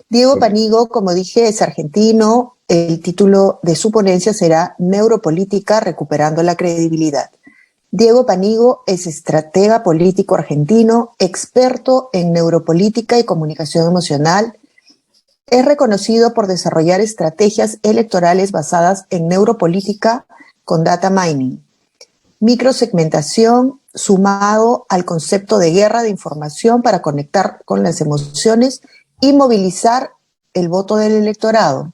Diego Panigo, como dije, es argentino. El título de su ponencia será Neuropolítica, recuperando la credibilidad. Diego Panigo es estratega político argentino, experto en neuropolítica y comunicación emocional. Es reconocido por desarrollar estrategias electorales basadas en neuropolítica con data mining, microsegmentación sumado al concepto de guerra de información para conectar con las emociones y movilizar el voto del electorado.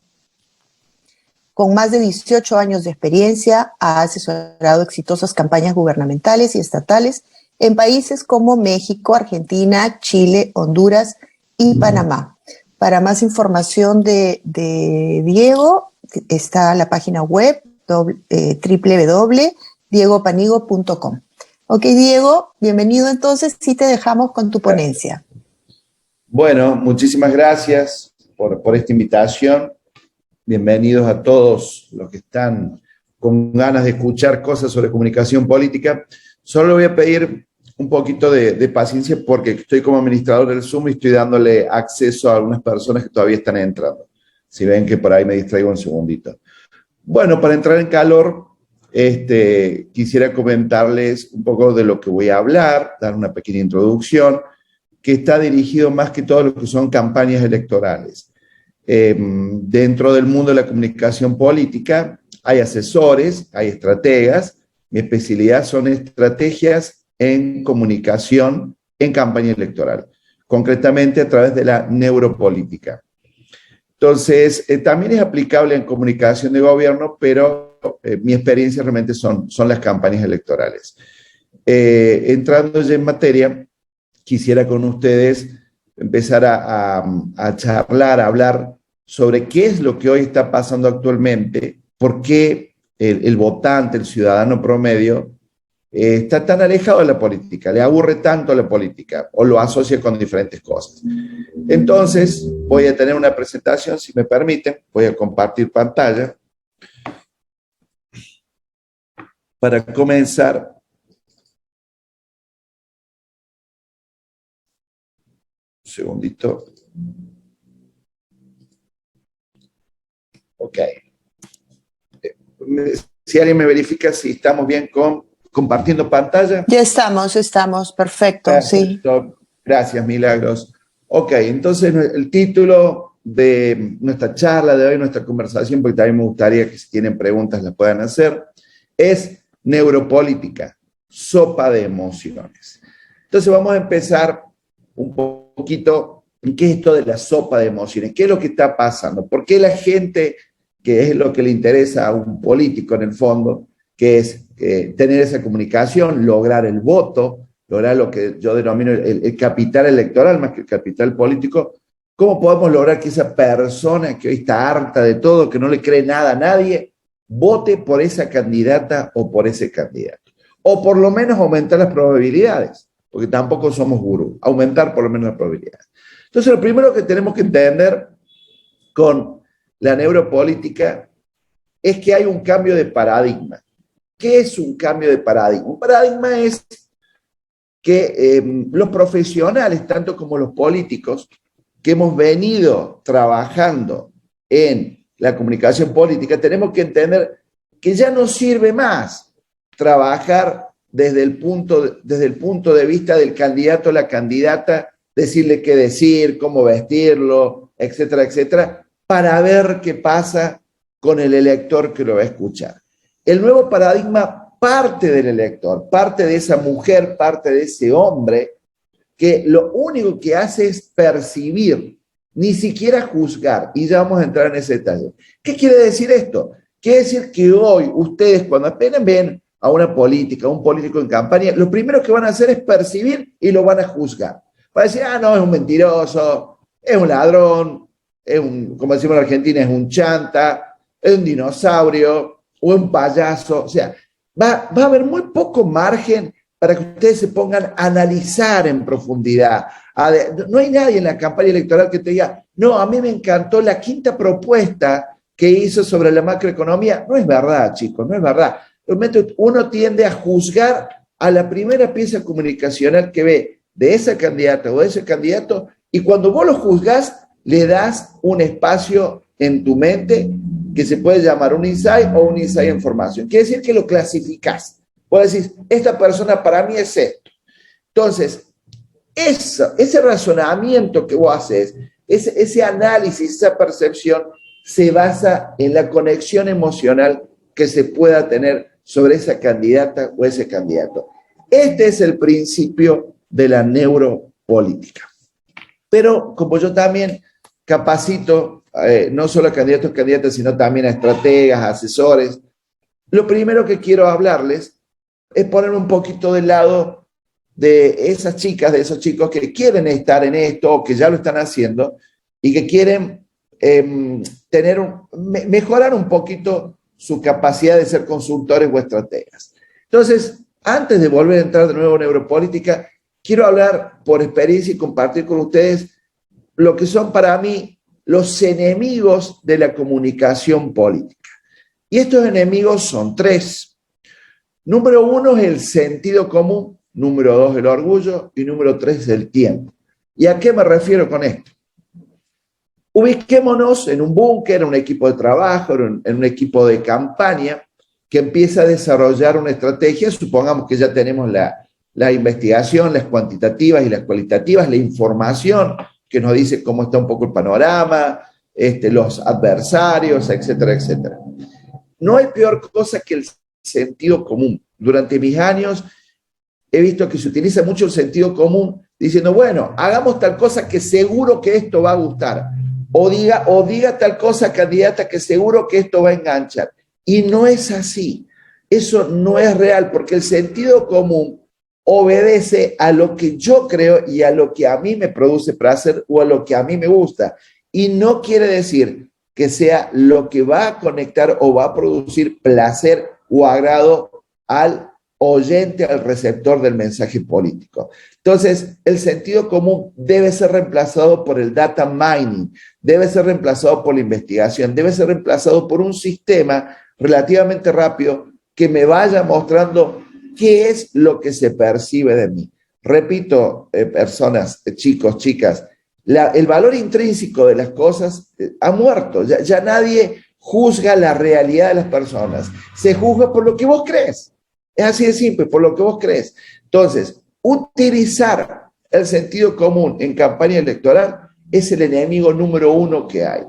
Con más de 18 años de experiencia, ha asesorado exitosas campañas gubernamentales y estatales en países como México, Argentina, Chile, Honduras y Panamá. Para más información de Diego, está la página web www.diegopanigo.com. Ok, Diego, bienvenido entonces, sí te dejamos con tu ponencia. Bueno, muchísimas gracias por esta invitación. Bienvenidos a todos los que están con ganas de escuchar cosas sobre comunicación política. Solo voy a pedir un poquito de paciencia porque estoy como administrador del Zoom y estoy dándole acceso a algunas personas que todavía están entrando. Si ven que por ahí me distraigo un segundito. Bueno, para entrar en calor, quisiera comentarles un poco de lo que voy a hablar, dar una pequeña introducción, que está dirigido más que todo a lo que son campañas electorales. Dentro del mundo de la comunicación política hay asesores, hay estrategas. Mi especialidad son estrategias en comunicación en campaña electoral, concretamente a través de la neuropolítica. Entonces, también es aplicable en comunicación de gobierno, pero mi experiencia realmente son las campañas electorales. Entrando ya en materia, quisiera con ustedes empezar a charlar, a hablar sobre qué es lo que hoy está pasando actualmente, por qué el votante, el ciudadano promedio, está tan alejado de la política, le aburre tanto la política o lo asocia con diferentes cosas. Entonces, voy a tener una presentación, si me permiten, voy a compartir pantalla. Para comenzar, un segundito. Ok. Si alguien me verifica si estamos bien compartiendo pantalla. Ya estamos, perfecto, perfecto. Sí. Gracias, Milagros. Ok, entonces el título de nuestra charla de hoy, nuestra conversación, porque también me gustaría que si tienen preguntas las puedan hacer, es neuropolítica, sopa de emociones. Entonces vamos a empezar un poquito en qué es esto de la sopa de emociones, qué es lo que está pasando, por qué la gente, que es lo que le interesa a un político en el fondo, que es tener esa comunicación, lograr el voto, lograr lo que yo denomino el capital electoral más que el capital político. ¿Cómo podemos lograr que esa persona que hoy está harta de todo, que no le cree nada a nadie, vote por esa candidata o por ese candidato? O por lo menos aumentar las probabilidades, porque tampoco somos gurús, aumentar por lo menos las probabilidades. Entonces, lo primero que tenemos que entender con la neuropolítica es que hay un cambio de paradigma. ¿Qué es un cambio de paradigma? Un paradigma es que los profesionales, tanto como los políticos, que hemos venido trabajando en la comunicación política, tenemos que entender que ya no sirve más trabajar desde el punto de vista del candidato o la candidata, decirle qué decir, cómo vestirlo, etcétera, etcétera, para ver qué pasa con el elector que lo va a escuchar. El nuevo paradigma parte del elector, parte de esa mujer, parte de ese hombre, que lo único que hace es percibir, ni siquiera juzgar, y ya vamos a entrar en ese detalle. ¿Qué quiere decir esto? Quiere decir que hoy ustedes, cuando apenas ven a una política, a un político en campaña, lo primero que van a hacer es percibir y lo van a juzgar. Van a decir, no, es un mentiroso, es un ladrón, es como decimos en Argentina, es un chanta, es un dinosaurio, o un payaso. O sea, va a haber muy poco margen para que ustedes se pongan a analizar en profundidad. No hay nadie en la campaña electoral que te diga, no, a mí me encantó la quinta propuesta que hizo sobre la macroeconomía. No es verdad, chicos, no es verdad. Realmente uno tiende a juzgar a la primera pieza comunicacional que ve de esa candidata o de ese candidato, y cuando vos lo juzgás, le das un espacio en tu mente que se puede llamar un insight o un insight en formación. Quiere decir que lo clasificás. Vos decís, esta persona para mí es esto. Entonces, ese razonamiento que vos haces, ese análisis, esa percepción, se basa en la conexión emocional que se pueda tener sobre esa candidata o ese candidato. Este es el principio de la neuropolítica. Pero como yo también capacito no solo a candidatos y candidatas, sino también a estrategas, asesores, lo primero que quiero hablarles es poner un poquito del lado de esas chicas, de esos chicos que quieren estar en esto o que ya lo están haciendo y que quieren mejorar un poquito su capacidad de ser consultores o estrategas. Entonces, antes de volver a entrar de nuevo en neuropolítica, quiero hablar por experiencia y compartir con ustedes lo que son para mí los enemigos de la comunicación política. Y estos enemigos son tres. Número uno es el sentido común, número dos el orgullo y número tres el tiempo. ¿Y a qué me refiero con esto? Ubiquémonos en un búnker, en un equipo de trabajo, en un equipo de campaña que empieza a desarrollar una estrategia. Supongamos que ya tenemos la investigación, las cuantitativas y las cualitativas, la información que nos dice cómo está un poco el panorama, los adversarios, etcétera, etcétera. No hay peor cosa que el sentido común. Durante mis años he visto que se utiliza mucho el sentido común diciendo, bueno, hagamos tal cosa que seguro que esto va a gustar. O diga tal cosa, candidata, que seguro que esto va a enganchar. Y no es así. Eso no es real, porque el sentido común obedece a lo que yo creo y a lo que a mí me produce placer o a lo que a mí me gusta. Y no quiere decir que sea lo que va a conectar o va a producir placer o agrado al oyente, al receptor del mensaje político. Entonces, el sentido común debe ser reemplazado por el data mining, debe ser reemplazado por la investigación, debe ser reemplazado por un sistema relativamente rápido que me vaya mostrando qué es lo que se percibe de mí. Repito, personas, chicos, chicas, el valor intrínseco de las cosas ha muerto. Ya nadie juzga la realidad de las personas. Se juzga por lo que vos crees. Es así de simple, por lo que vos crees. Entonces, utilizar el sentido común en campaña electoral es el enemigo número uno que hay.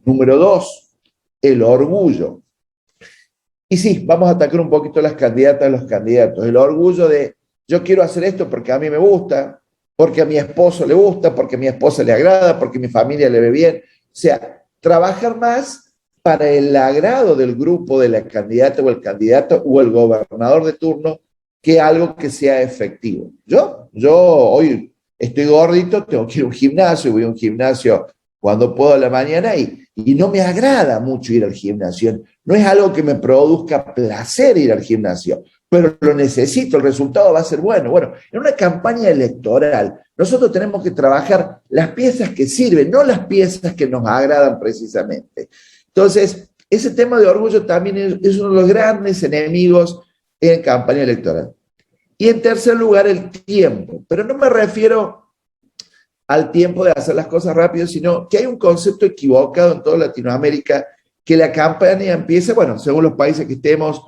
Número dos, el orgullo. Y sí, vamos a atacar un poquito a las candidatas y los candidatos. El orgullo de, yo quiero hacer esto porque a mí me gusta, porque a mi esposo le gusta, porque a mi esposa le agrada, porque a mi familia le ve bien. O sea, trabajar más para el agrado del grupo de la candidata o el candidato o el gobernador de turno que algo que sea efectivo. Yo hoy estoy gordito, tengo que ir a un gimnasio, voy a un gimnasio cuando puedo a la mañana y no me agrada mucho ir al gimnasio. No es algo que me produzca placer ir al gimnasio, pero lo necesito, el resultado va a ser bueno. Bueno, en una campaña electoral, nosotros tenemos que trabajar las piezas que sirven, no las piezas que nos agradan precisamente. Entonces, ese tema de orgullo también es uno de los grandes enemigos en campaña electoral. Y en tercer lugar, el tiempo. Pero no me refiero al tiempo de hacer las cosas rápido, sino que hay un concepto equivocado en toda Latinoamérica, que la campaña empieza, bueno, según los países que estemos,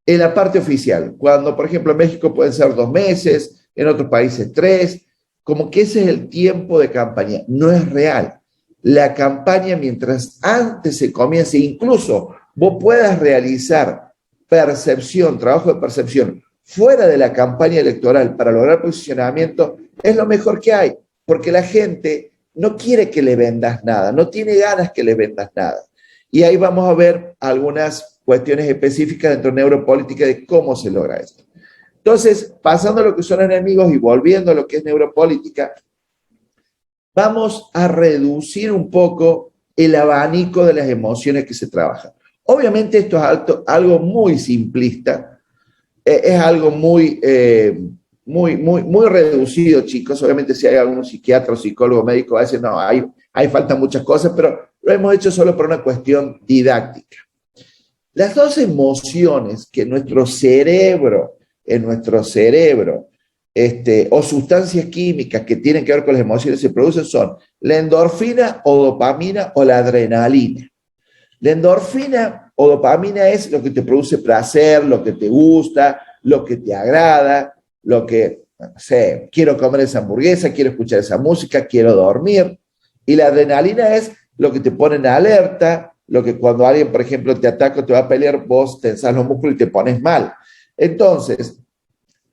en la parte oficial. Cuando, por ejemplo, en México pueden ser 2 meses, en otros países 3, como que ese es el tiempo de campaña. No es real. La campaña, mientras antes se comience, incluso vos puedas realizar percepción, trabajo de percepción, fuera de la campaña electoral para lograr posicionamiento, es lo mejor que hay, porque la gente no quiere que le vendas nada, no tiene ganas que le vendas nada. Y ahí vamos a ver algunas cuestiones específicas dentro de neuropolítica de cómo se logra esto. Entonces, pasando a lo que son enemigos y volviendo a lo que es neuropolítica, vamos a reducir un poco el abanico de las emociones que se trabajan. Obviamente esto es algo muy simplista, es algo muy reducido, chicos. Obviamente si hay algún psiquiatra o psicólogo médico va a decir, no, hay faltan muchas cosas, pero lo hemos hecho solo por una cuestión didáctica. Las dos emociones que en nuestro cerebro o sustancias químicas que tienen que ver con las emociones se producen son la endorfina o dopamina o la adrenalina. La endorfina o dopamina es lo que te produce placer, lo que te gusta, lo que te agrada, lo que, no sé, quiero comer esa hamburguesa, quiero escuchar esa música, quiero dormir. Y la adrenalina es lo que te pone en alerta, lo que cuando alguien, por ejemplo, te ataca o te va a pelear, vos tensás los músculos y te pones mal. Entonces,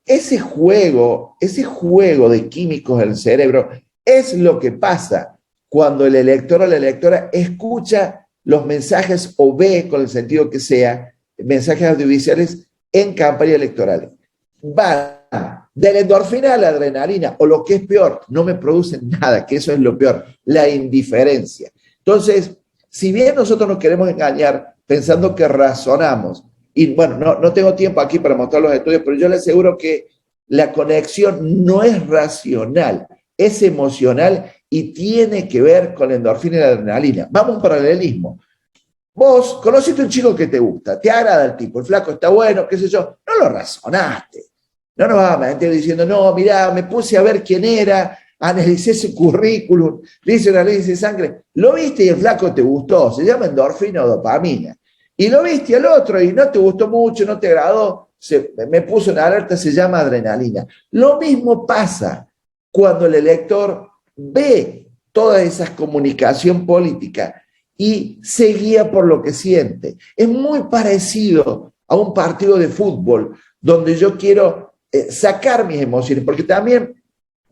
ese juego de químicos en el cerebro es lo que pasa cuando el elector o la electora escucha los mensajes o ve, con el sentido que sea, mensajes audiovisuales en campaña electoral. Va de la endorfina a la adrenalina, o lo que es peor, no me producen nada, que eso es lo peor, la indiferencia. Entonces, si bien nosotros nos queremos engañar pensando que razonamos, y bueno, no tengo tiempo aquí para mostrar los estudios, pero yo le aseguro que la conexión no es racional, es emocional y tiene que ver con la endorfina y la adrenalina. Vamos a un paralelismo. Vos conociste a un chico que te gusta, te agrada el tipo, el flaco está bueno, qué sé yo, no lo razonaste. No nos vamos a meter diciendo, no, mirá, me puse a ver quién era, analicé su currículum, le hice una análisis de sangre, lo viste y el flaco te gustó, se llama endorfina o dopamina. Y lo viste al otro y no te gustó mucho, no te agradó, me puso en alerta, se llama adrenalina. Lo mismo pasa cuando el elector ve toda esa comunicación política y se guía por lo que siente. Es muy parecido a un partido de fútbol donde yo quiero sacar mis emociones, porque también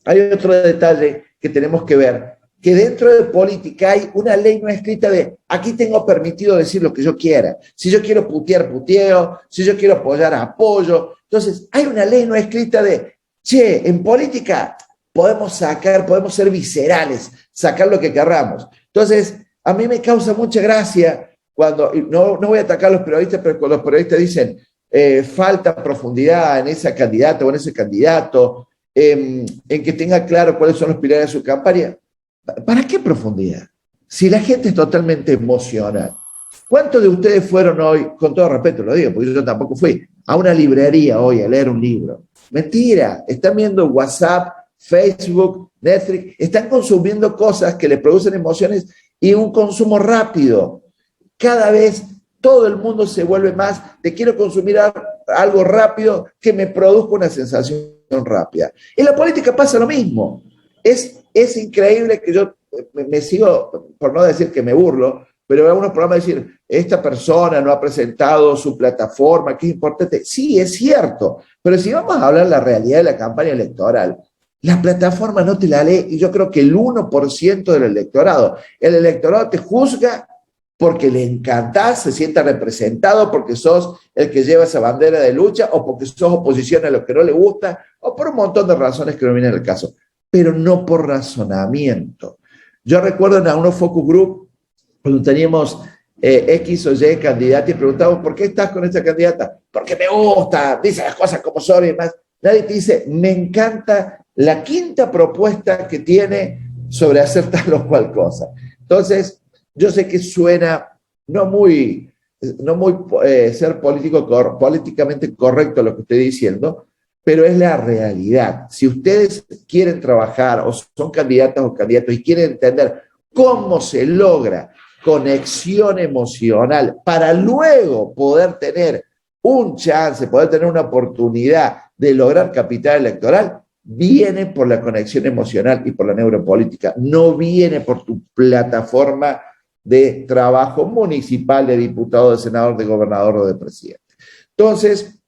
hay otro detalle que tenemos que ver, que dentro de política hay una ley no escrita de aquí tengo permitido decir lo que yo quiera. Si yo quiero putear, puteo. Si yo quiero apoyar, apoyo. Entonces, hay una ley no escrita de, che, en política podemos ser viscerales, sacar lo que querramos. Entonces, a mí me causa mucha gracia cuando, no voy a atacar a los periodistas, pero cuando los periodistas dicen falta profundidad en esa candidata o en ese candidato, en que tenga claro cuáles son los pilares de su campaña. ¿Para qué profundidad? Si la gente es totalmente emocional. ¿Cuántos de ustedes fueron hoy, con todo respeto lo digo, porque yo tampoco fui, a una librería hoy a leer un libro? Mentira, están viendo WhatsApp, Facebook, Netflix, están consumiendo cosas que les producen emociones y un consumo rápido. Cada vez todo el mundo se vuelve más de quiero consumir algo rápido que me produzca una sensación rápida. En la política pasa lo mismo. Es increíble que yo me sigo, por no decir que me burlo, pero veo algunos programas decir, esta persona no ha presentado su plataforma, que es importante. Sí, es cierto, pero si vamos a hablar de la realidad de la campaña electoral, la plataforma no te la lee, y yo creo que el 1% del electorado. El electorado te juzga porque le encantás, se sienta representado, porque sos el que lleva esa bandera de lucha, o porque sos oposición a lo que no le gusta, o por un montón de razones que no vienen al caso, pero no por razonamiento. Yo recuerdo en algunos focus group, cuando teníamos X o Y candidata y preguntábamos, ¿por qué estás con esta candidata? Porque me gusta, dice las cosas como son y demás. Nadie te dice, me encanta la quinta propuesta que tiene sobre hacer tal o cual cosa. Entonces, yo sé que suena no muy ser políticamente correcto lo que estoy diciendo, pero es la realidad. Si ustedes quieren trabajar o son candidatas o candidatos y quieren entender cómo se logra conexión emocional para luego poder tener un chance, poder tener una oportunidad de lograr capital electoral, viene por la conexión emocional y por la neuropolítica, no viene por tu plataforma de trabajo municipal, de diputado, de senador, de gobernador o de presidente. Entonces,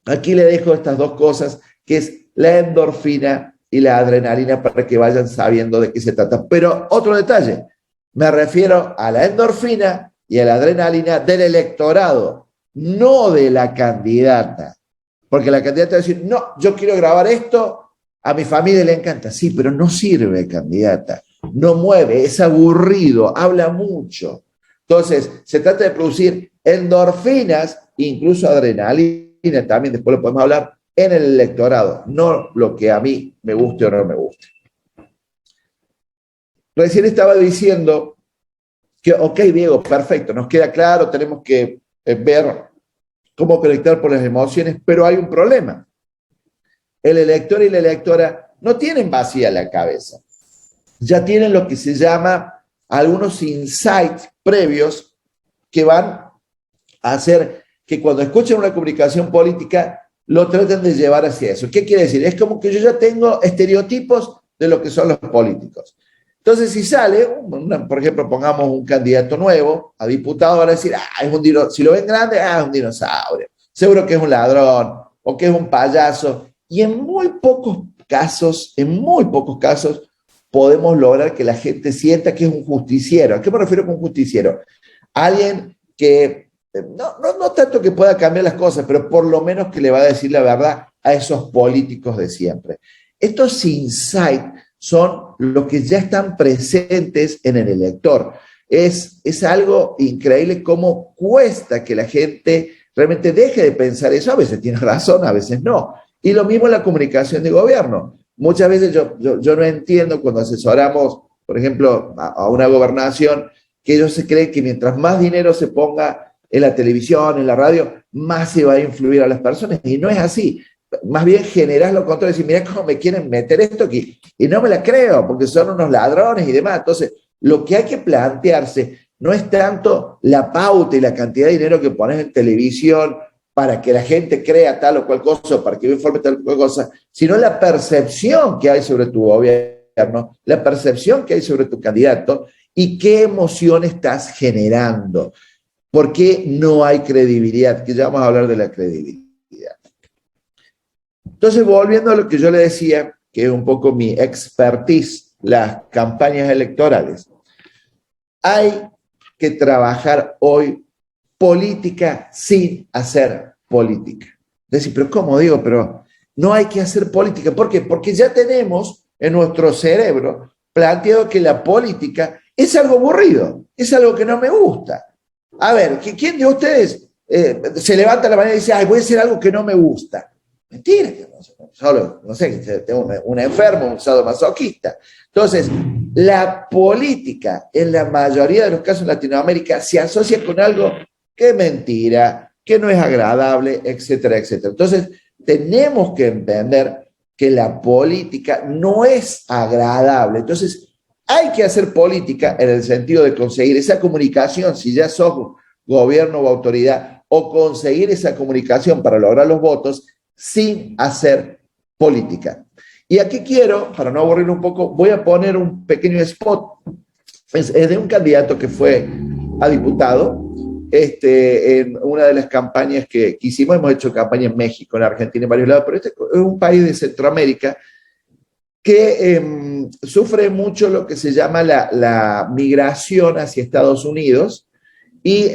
aquí le dejo estas dos cosas, que es la endorfina y la adrenalina, para que vayan sabiendo de qué se trata. Pero otro detalle, me refiero a la endorfina y a la adrenalina del electorado, no de la candidata. Porque la candidata va a decir, no, yo quiero grabar esto, a mi familia le encanta. Sí, pero no sirve, candidata. No mueve, es aburrido, habla mucho. Entonces, se trata de producir endorfinas, incluso adrenalina, también después lo podemos hablar, en el electorado, no lo que a mí me guste o no me guste. Recién estaba diciendo que, ok, Diego, perfecto, nos queda claro, tenemos que ver cómo conectar por las emociones, pero hay un problema. el elector y la electora no tienen vacía la cabeza. Ya tienen lo que se llama algunos insights previos que van a hacer que cuando escuchen una comunicación política lo traten de llevar hacia eso. ¿Qué quiere decir? Es como que yo ya tengo estereotipos de lo que son los políticos. Entonces, si sale, por ejemplo, pongamos un candidato nuevo a diputado, van a decir, es un dinosaurio. Si lo ven grande, es un dinosaurio. Seguro que es un ladrón o que es un payaso. Y en muy pocos casos, podemos lograr que la gente sienta que es un justiciero. ¿A qué me refiero con un justiciero? Alguien que no tanto que pueda cambiar las cosas, pero por lo menos que le va a decir la verdad a esos políticos de siempre. Estos insights son los que ya están presentes en el elector. Es algo increíble cómo cuesta que la gente realmente deje de pensar eso. A veces tiene razón, a veces no. Y lo mismo en la comunicación de gobierno. Muchas veces yo no entiendo cuando asesoramos, por ejemplo, a una gobernación, que ellos se creen que mientras más dinero se ponga en la televisión, en la radio, más se va a influir a las personas. Y no es así. Más bien generas lo contrario, decir, mira cómo me quieren meter esto aquí. Y no me la creo, porque son unos ladrones y demás. Entonces, lo que hay que plantearse no es tanto la pauta y la cantidad de dinero que pones en televisión para que la gente crea tal o cual cosa, para que informe tal o cual cosa, sino la percepción que hay sobre tu gobierno, la percepción que hay sobre tu candidato y qué emoción estás generando. ¿Por qué no hay credibilidad? Que ya vamos a hablar de la credibilidad. Entonces, volviendo a lo que yo le decía, que es un poco mi expertise, las campañas electorales, hay que trabajar hoy política sin hacer política. Es decir, pero ¿cómo digo? Pero no hay que hacer política. ¿Por qué? Porque ya tenemos en nuestro cerebro planteado que la política es algo aburrido, es algo que no me gusta. A ver, ¿quién de ustedes se levanta la mañana y dice, ay, voy a hacer algo que no me gusta? Mentira, solo, no sé, tengo un enfermo, un sadomasoquista. Entonces, la política en la mayoría de los casos en Latinoamérica se asocia con algo que es mentira, que no es agradable, etcétera, etcétera. Entonces, tenemos que entender que la política no es agradable. Entonces, hay que hacer política en el sentido de conseguir esa comunicación, si ya sos gobierno o autoridad, o conseguir esa comunicación para lograr los votos, sin hacer política. Y aquí quiero, para no aburrir un poco, voy a poner un pequeño spot. Es de un candidato que fue a diputado en una de las campañas que hicimos. Hemos hecho campaña en México, en Argentina, en varios lados, pero este es un país de Centroamérica que sufre mucho lo que se llama la migración hacia Estados Unidos. Y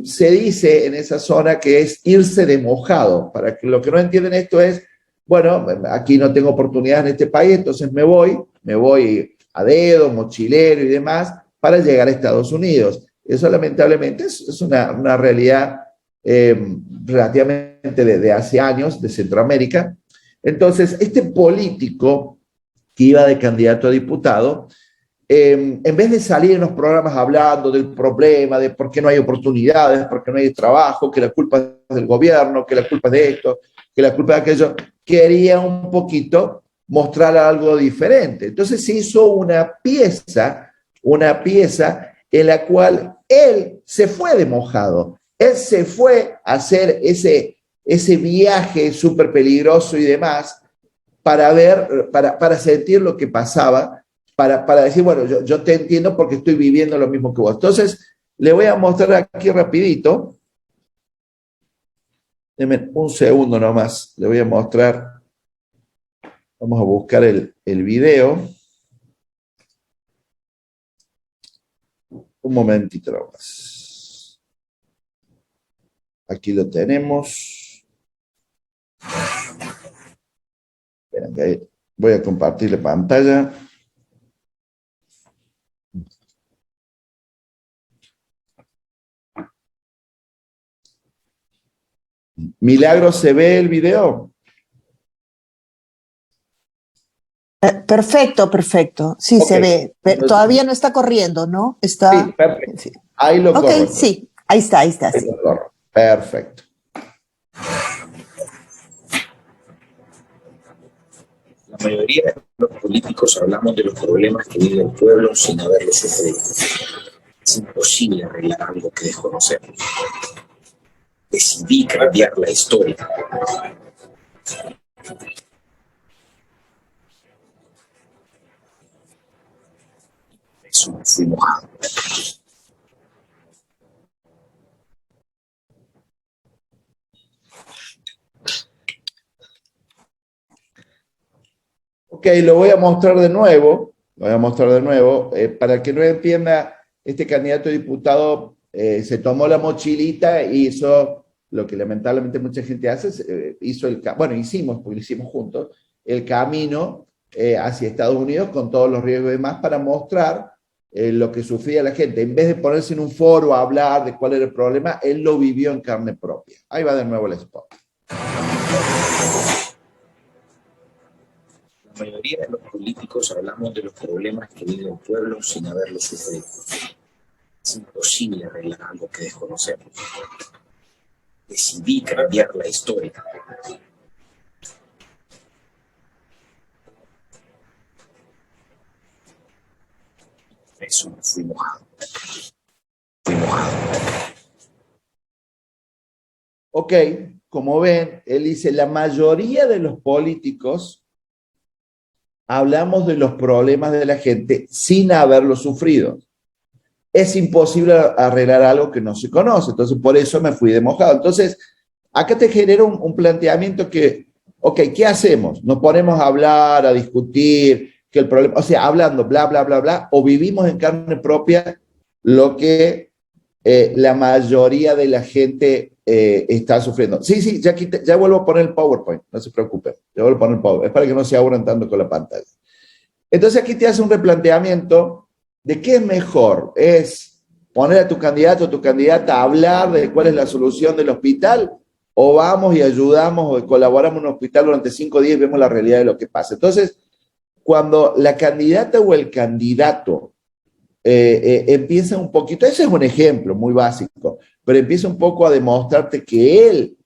se dice en esa zona que es irse de mojado. Para que los que no entienden esto es, bueno, aquí no tengo oportunidades en este país, entonces me voy a dedo, mochilero y demás, para llegar a Estados Unidos. Eso lamentablemente es una realidad relativamente de hace años, de Centroamérica. Entonces, este político que iba de candidato a diputado, en vez de salir en los programas hablando del problema, de por qué no hay oportunidades, por qué no hay trabajo, que la culpa es del gobierno, que la culpa es de esto, que la culpa es de aquello, quería un poquito mostrar algo diferente. Entonces se hizo una pieza en la cual él se fue de mojado. Él se fue a hacer ese viaje súper peligroso y demás para ver, para sentir lo que pasaba, para decir, bueno, yo te entiendo porque estoy viviendo lo mismo que vos. Entonces, le voy a mostrar aquí rapidito. Denme un segundo nomás. Le voy a mostrar. Vamos a buscar el video. Un momentito nomás. Aquí lo tenemos. Esperen, que ahí voy a compartir la pantalla. Milagro, ¿se ve el video? Perfecto, perfecto. Sí, Okay. se ve. Pero todavía no está corriendo, ¿no? Está. Sí, perfecto. Sí. Ahí lo corro. Ok, sí. Ahí está, Ahí sí. lo corro. Perfecto. La mayoría de los políticos hablamos de los problemas que vive el pueblo sin haberlos sufrido. Es imposible arreglar algo que desconocemos. Decidí cambiar la historia. Eso me fui mojado. Ok, lo voy a mostrar de nuevo, para que no entienda, este candidato a diputado se tomó la mochilita y hizo lo que lamentablemente mucha gente hace, hicimos, porque lo hicimos juntos, el camino hacia Estados Unidos con todos los riesgos y demás para mostrar lo que sufría la gente. En vez de ponerse en un foro a hablar de cuál era el problema, él lo vivió en carne propia. Ahí va de nuevo el spot. La mayoría de los políticos hablamos de los problemas que vive el pueblo sin haberlos sufrido. Es imposible arreglar algo que desconocemos. Decidí cambiar la historia. Eso me fui mojado. Ok, como ven, él dice, la mayoría de los políticos hablamos de los problemas de la gente sin haberlos sufrido. Es imposible arreglar algo que no se conoce, entonces por eso me fui de mojado. Entonces, acá te genera un planteamiento que, ok, ¿qué hacemos? Nos ponemos a hablar, a discutir, que el problema, o sea, hablando, bla, bla, bla, bla, o vivimos en carne propia lo que la mayoría de la gente está sufriendo. Sí, ya vuelvo a poner el PowerPoint, no se preocupen, ya vuelvo a poner el PowerPoint, es para que no se aburran tanto con la pantalla. Entonces aquí te hace un replanteamiento de qué es mejor, es poner a tu candidato o tu candidata a hablar de cuál es la solución del hospital, o vamos y ayudamos o colaboramos en un hospital durante 5 días y vemos la realidad de lo que pasa. Entonces, cuando la candidata o el candidato empieza un poquito, ese es un ejemplo muy básico, pero empieza un poco a demostrarte que él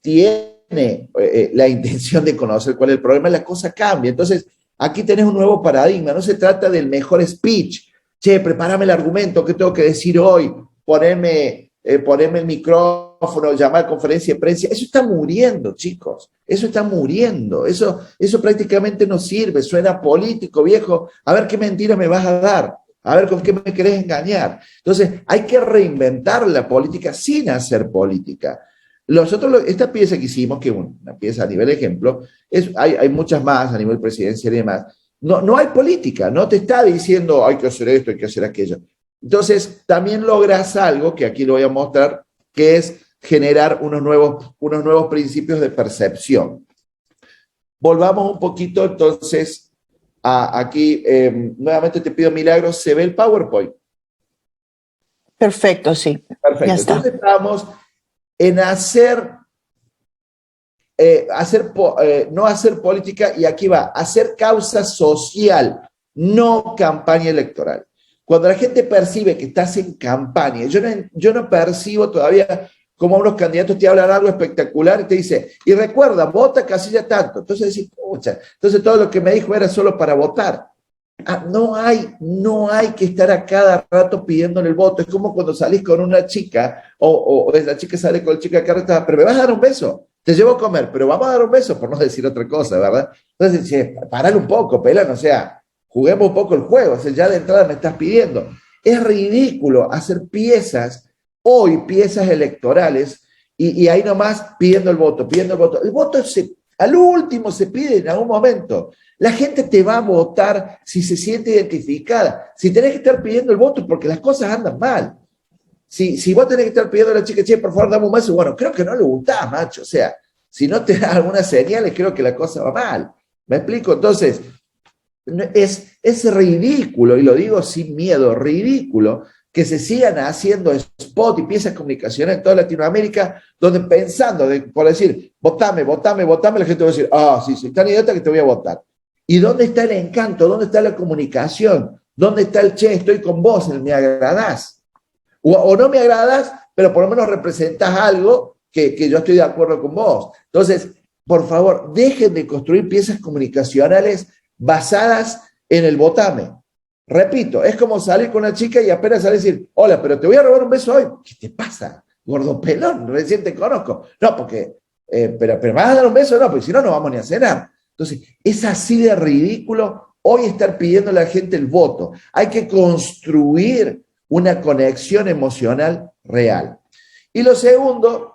tiene la intención de conocer cuál es el problema, la cosa cambia. Entonces, aquí tenés un nuevo paradigma, no se trata del mejor speech, che, prepárame el argumento, ¿qué tengo que decir hoy? Ponerme el micrófono, llamar a conferencia de prensa, eso está muriendo, chicos, eso está muriendo, eso prácticamente no sirve, suena político, viejo, a ver qué mentira me vas a dar. A ver con qué me querés engañar. Entonces, hay que reinventar la política sin hacer política. Esta pieza que hicimos, que es una pieza a nivel ejemplo, hay muchas más a nivel presidencial y demás. No hay política, no te está diciendo hay que hacer esto, hay que hacer aquello. Entonces, también logras algo, que aquí lo voy a mostrar, que es generar unos nuevos principios de percepción. Volvamos un poquito entonces. Aquí, nuevamente te pido, Milagros, ¿se ve el PowerPoint? Perfecto, sí. Perfecto. Ya está. Entonces estamos en no hacer política, y aquí va, hacer causa social, no campaña electoral. Cuando la gente percibe que estás en campaña, yo no percibo todavía como unos candidatos te hablan algo espectacular y te dice, y recuerda, vota casilla tanto. Entonces decís, pucha, entonces todo lo que me dijo era solo para votar. No hay que estar a cada rato pidiéndole el voto. Es como cuando salís con una chica, o la chica sale con el chico acá, pero me vas a dar un beso, te llevo a comer, pero vamos a dar un beso, por no decir otra cosa, ¿verdad? Entonces, che, parale un poco, pelán, o sea, juguemos un poco el juego, o sea, ya de entrada me estás pidiendo. Es ridículo hacer piezas electorales, y ahí nomás pidiendo el voto. El voto al último se pide en algún momento. La gente te va a votar si se siente identificada. Si tenés que estar pidiendo el voto es porque las cosas andan mal. Si vos tenés que estar pidiendo a la chica, che, por favor, dame un beso, bueno, creo que no le gustás, macho. O sea, si no te da algunas señales, creo que la cosa va mal. ¿Me explico? Entonces, es ridículo, y lo digo sin miedo, ridículo, que se sigan haciendo spot y piezas comunicacionales en toda Latinoamérica, donde pensando, por decir, votame, la gente va a decir, sí, tan idiota que te voy a votar. ¿Y dónde está el encanto? ¿Dónde está la comunicación? ¿Dónde está el che, estoy con vos, el me agradás? O no me agradás, pero por lo menos representás algo que yo estoy de acuerdo con vos. Entonces, por favor, dejen de construir piezas comunicacionales basadas en el votame. Repito, es como salir con una chica y apenas sale a decir, hola, pero te voy a robar un beso hoy. ¿Qué te pasa, gordo pelón? Recién te conozco. No, porque, pero ¿me vas a dar un beso? No, porque si no, no vamos ni a cenar. Entonces, es así de ridículo hoy estar pidiendo a la gente el voto. Hay que construir una conexión emocional real. Y lo segundo,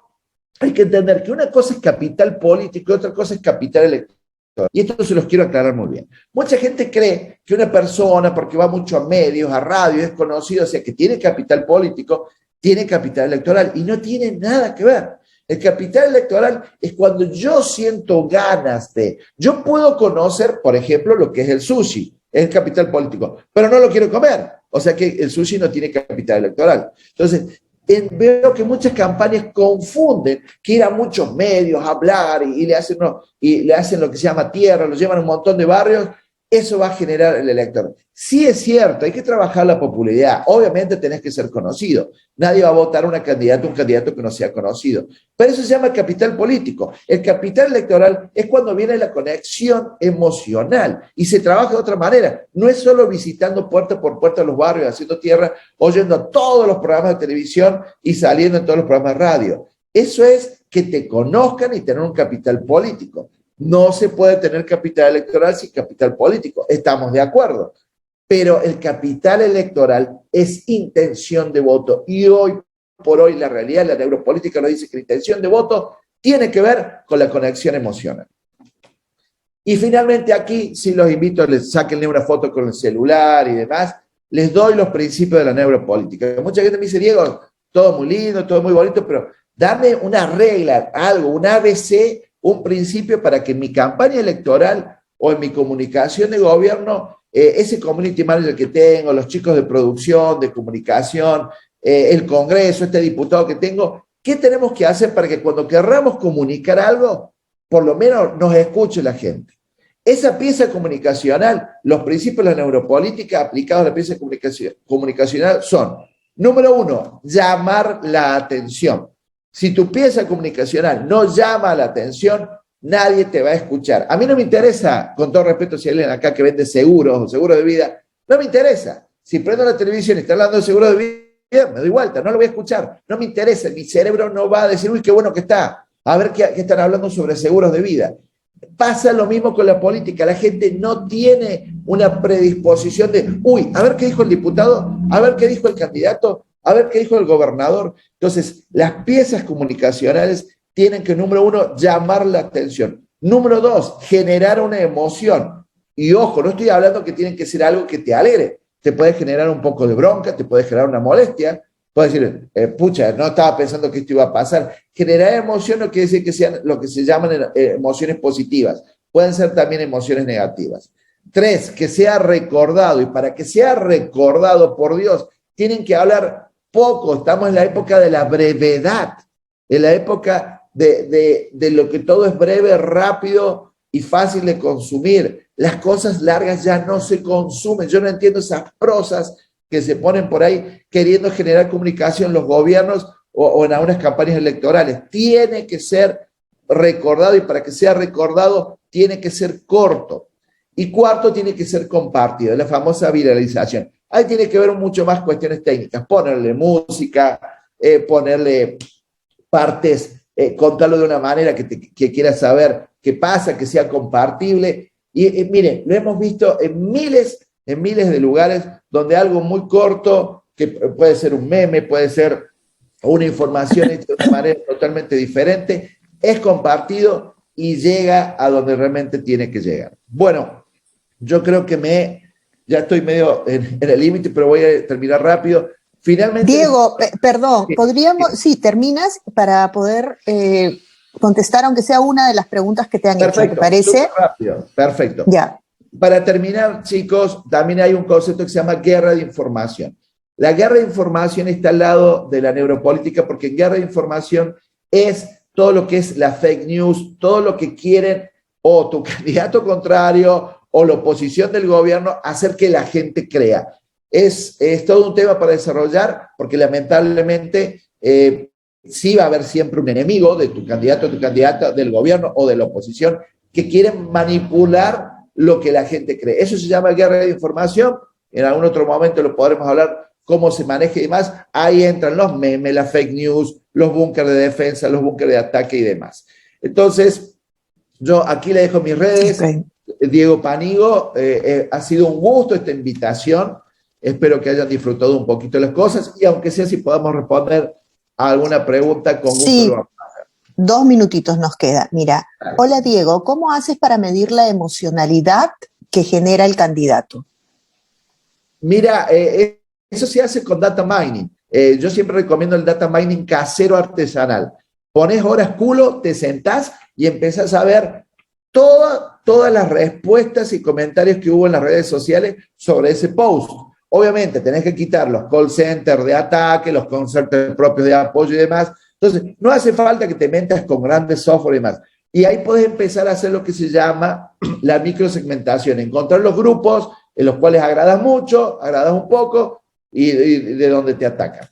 hay que entender que una cosa es capital político y otra cosa es capital electoral. Y esto se los quiero aclarar muy bien. Mucha gente cree que una persona, porque va mucho a medios, a radio, es conocido, o sea, que tiene capital político, tiene capital electoral, y no tiene nada que ver. El capital electoral es cuando yo siento ganas de... Yo puedo conocer, por ejemplo, lo que es el sushi, es el capital político, pero no lo quiero comer. O sea que el sushi no tiene capital electoral. Entonces, veo que muchas campañas confunden que ir a muchos medios a hablar y le hacen lo que se llama tierra, lo llevan a un montón de barrios, eso va a generar el elector. Sí es cierto, hay que trabajar la popularidad, obviamente tenés que ser conocido, nadie va a votar un candidato que no sea conocido, pero eso se llama capital político. El capital electoral es cuando viene la conexión emocional y se trabaja de otra manera, no es solo visitando puerta por puerta los barrios, haciendo tierra, oyendo todos los programas de televisión y saliendo en todos los programas de radio. Eso es que te conozcan y tener un capital político. No se puede tener capital electoral sin capital político, estamos de acuerdo. Pero el capital electoral es intención de voto. Y hoy por hoy la realidad, la neuropolítica nos dice que la intención de voto tiene que ver con la conexión emocional. Y finalmente aquí, si los invito, les sáquenle una foto con el celular y demás, les doy los principios de la neuropolítica. Mucha gente me dice, Diego, todo muy lindo, todo muy bonito, pero dame una regla, algo, un ABC, un principio para que en mi campaña electoral o en mi comunicación de gobierno, ese community manager que tengo, los chicos de producción, de comunicación, el Congreso, este diputado que tengo, ¿qué tenemos que hacer para que cuando querramos comunicar algo, por lo menos nos escuche la gente? Esa pieza comunicacional, los principios de la neuropolítica aplicados a la pieza comunicacional son, número uno, llamar la atención. Si tu pieza comunicacional no llama la atención, nadie te va a escuchar. A mí no me interesa, con todo respeto, si hay alguien acá que vende seguros o seguros de vida, no me interesa. Si prendo la televisión y está hablando de seguros de vida, me doy vuelta, no lo voy a escuchar. No me interesa, mi cerebro no va a decir, uy, qué bueno que está. A ver qué están hablando sobre seguros de vida. Pasa lo mismo con la política. La gente no tiene una predisposición de, uy, a ver qué dijo el diputado, a ver qué dijo el candidato, a ver qué dijo el gobernador. Entonces, las piezas comunicacionales tienen que, número uno, llamar la atención. Número dos, generar una emoción. Y ojo, no estoy hablando que tienen que ser algo que te alegre. Te puede generar un poco de bronca, te puede generar una molestia. Puedes decir, pucha, no estaba pensando que esto iba a pasar. Generar emoción no quiere decir que sean lo que se llaman emociones positivas. Pueden ser también emociones negativas. Tres, que sea recordado. Y para que sea recordado, por Dios, tienen que hablar poco. Estamos en la época de la brevedad, en la época de lo que todo es breve, rápido y fácil de consumir. Las cosas largas ya no se consumen. Yo no entiendo esas prosas que se ponen por ahí queriendo generar comunicación en los gobiernos o en algunas campañas electorales. Tiene que ser recordado, y para que sea recordado tiene que ser corto. Y cuarto, tiene que ser compartido, la famosa viralización. Ahí tiene que ver mucho más cuestiones técnicas, ponerle música, ponerle partes, contarlo de una manera que quieras saber qué pasa, que sea compartible. Y miren, lo hemos visto en miles de lugares donde algo muy corto, que puede ser un meme, puede ser una información hecha de una manera totalmente diferente, es compartido y llega a donde realmente tiene que llegar. Bueno, yo creo que ya estoy medio en el límite, pero voy a terminar rápido. Finalmente... Diego, perdón, podríamos, sí, terminas para poder contestar, aunque sea una de las preguntas que te han hecho, ¿te parece? Rápido, perfecto. Ya. Para terminar, chicos, también hay un concepto que se llama guerra de información. La guerra de información está al lado de la neuropolítica, porque en guerra de información es todo lo que es la fake news, todo lo que quieren o tu candidato contrario o la oposición del gobierno hacer que la gente crea. Es todo un tema para desarrollar, porque lamentablemente sí va a haber siempre un enemigo de tu candidato o tu candidata, del gobierno o de la oposición, que quieren manipular lo que la gente cree. Eso se llama guerra de información. En algún otro momento lo podremos hablar, cómo se maneja y demás. Ahí entran los memes, las fake news, los búnkeres de defensa, los búnkeres de ataque y demás. Entonces, yo aquí le dejo mis redes. Okay. Diego Panigo, ha sido un gusto esta invitación. Espero que hayan disfrutado un poquito las cosas y aunque sea si podamos responder a alguna pregunta, con gusto Sí. lo vamos a hacer. 2 minutitos nos queda. Mira, hola Diego, ¿cómo haces para medir la emocionalidad que genera el candidato? Mira, eso se hace con data mining. Yo siempre recomiendo el data mining casero artesanal. Pones horas culo, te sentás y empezás a ver todas las respuestas y comentarios que hubo en las redes sociales sobre ese post. Obviamente tenés que quitar los call centers de ataque, los call centers propios de apoyo y demás. Entonces, no hace falta que te metas con grandes software y demás. Y ahí podés empezar a hacer lo que se llama la microsegmentación, encontrar los grupos en los cuales agradas mucho, agradas un poco y de donde te atacan.